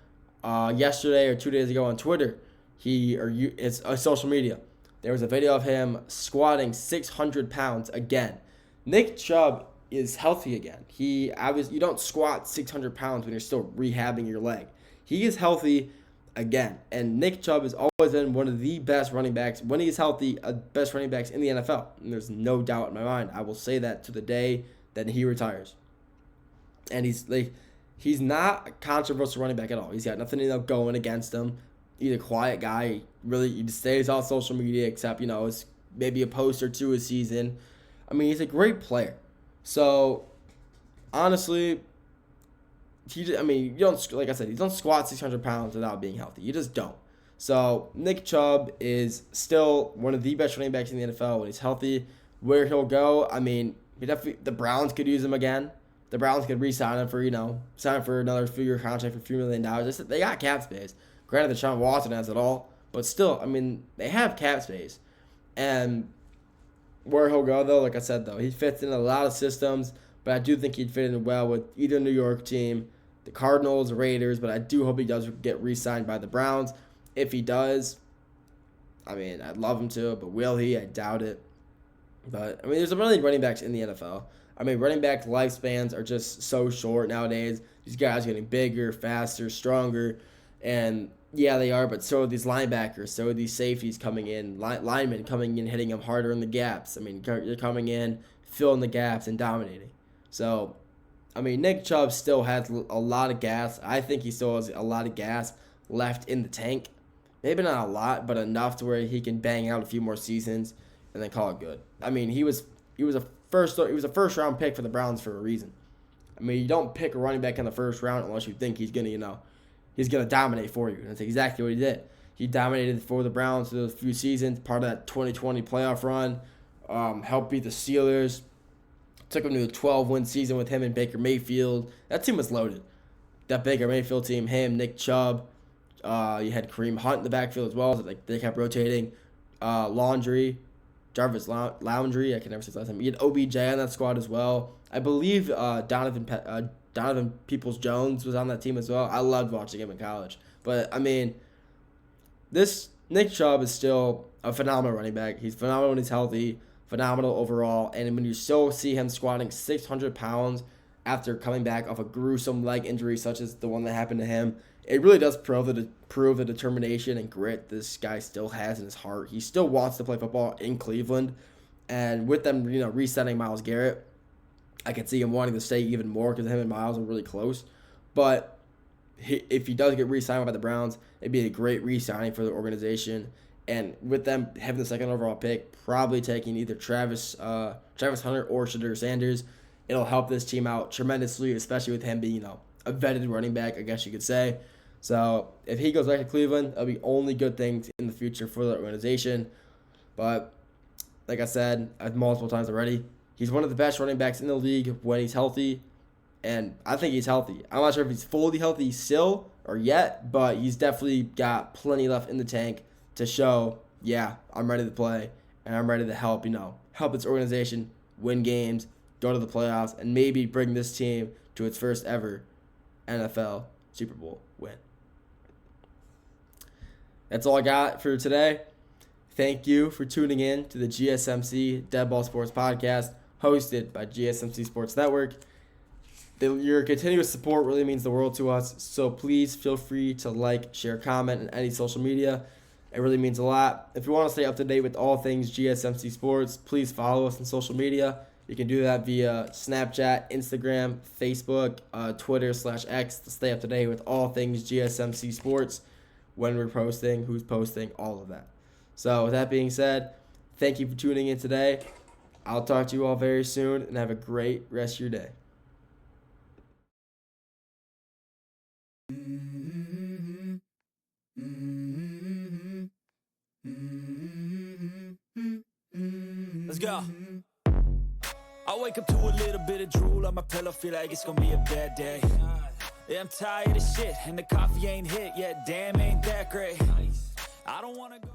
yesterday or 2 days ago on Twitter, it's social media, there was a video of him squatting 600 pounds again. Nick Chubb is healthy again. You don't squat 600 pounds when you're still rehabbing your leg. He is healthy again. And Nick Chubb has always been one of the best running backs, when he's healthy, best running backs in the NFL. And there's no doubt in my mind. I will say that to the day that he retires. And he's not a controversial running back at all. He's got nothing going against him. He's a quiet guy. Really, he stays off social media except, it's maybe a post or two a season. I mean, he's a great player. So, honestly, you don't, like I said, you don't squat 600 pounds without being healthy. You just don't. So, Nick Chubb is still one of the best running backs in the NFL when he's healthy. Where he'll go, I mean, the Browns could use him again. The Browns could re-sign him for, sign for another few-year contract for a few $1,000,000. They got cap space. Granted, Deshaun Watson has it all, but still, I mean, they have cap space. And where he'll go, though, like I said, he fits in a lot of systems, but I do think he'd fit in well with either New York team, the Cardinals, Raiders, but I do hope he does get re-signed by the Browns. If he does, I mean, I'd love him to, but will he? I doubt it. But, I mean, there's really running backs in the NFL. I mean, running back lifespans are just so short nowadays. These guys are getting bigger, faster, stronger, and yeah, they are, but so are these linebackers, so are these safeties coming in, linemen coming in, hitting them harder in the gaps. I mean, they're coming in, filling the gaps, and dominating. So, I mean, Nick Chubb still has a lot of gas. I think he still has a lot of gas left in the tank. Maybe not a lot, but enough to where he can bang out a few more seasons and then call it good. I mean, he was a first round pick for the Browns for a reason. I mean, you don't pick a running back in the first round unless you think he's gonna, he's going to dominate for you. And that's exactly what he did. He dominated for the Browns for those few seasons, part of that 2020 playoff run, helped beat the Steelers, took them to a 12-win season with him and Baker Mayfield. That team was loaded. That Baker Mayfield team, him, Nick Chubb, you had Kareem Hunt in the backfield as well. So they kept rotating. Jarvis Landry, I can never say his last name. You had OBJ on that squad as well. I believe Donovan Peoples-Jones was on that team as well. I loved watching him in college. But, I mean, this Nick Chubb is still a phenomenal running back. He's phenomenal when he's healthy, phenomenal overall. And when you still see him squatting 600 pounds after coming back off a gruesome leg injury such as the one that happened to him, it really does prove the determination and grit this guy still has in his heart. He still wants to play football in Cleveland. And with them, resetting Myles Garrett, I could see him wanting to stay even more because him and Myles are really close. But if he does get re-signed by the Browns, it'd be a great re-signing for the organization. And with them having the second overall pick, probably taking either Travis Hunter or Shadur Sanders, it'll help this team out tremendously, especially with him being, a vetted running back, I guess you could say. So if he goes back to Cleveland, that'll be only good things in the future for the organization. But like I said multiple times already, he's one of the best running backs in the league when he's healthy. And I think he's healthy. I'm not sure if he's fully healthy still or yet, but he's definitely got plenty left in the tank to show, yeah, I'm ready to play and I'm ready to help this organization win games, go to the playoffs, and maybe bring this team to its first ever NFL Super Bowl win. That's all I got for today. Thank you for tuning in to the GSMC Dead Ball Sports Podcast, hosted by GSMC Sports Network. Your continuous support really means the world to us, so please feel free to like, share, comment on any social media. It really means a lot. If you want to stay up to date with all things GSMC Sports, please follow us on social media. You can do that via Snapchat, Instagram, Facebook, Twitter/X to stay up to date with all things GSMC Sports, when we're posting, who's posting, all of that. So with that being said, thank you for tuning in today. I'll talk to you all very soon, and have a great rest of your day. Let's go. I wake up to a little bit of drool on my pillow, feel like it's gonna be a bad day. Yeah, I'm tired of shit, and the coffee ain't hit yet, damn, ain't that great. I don't wanna go.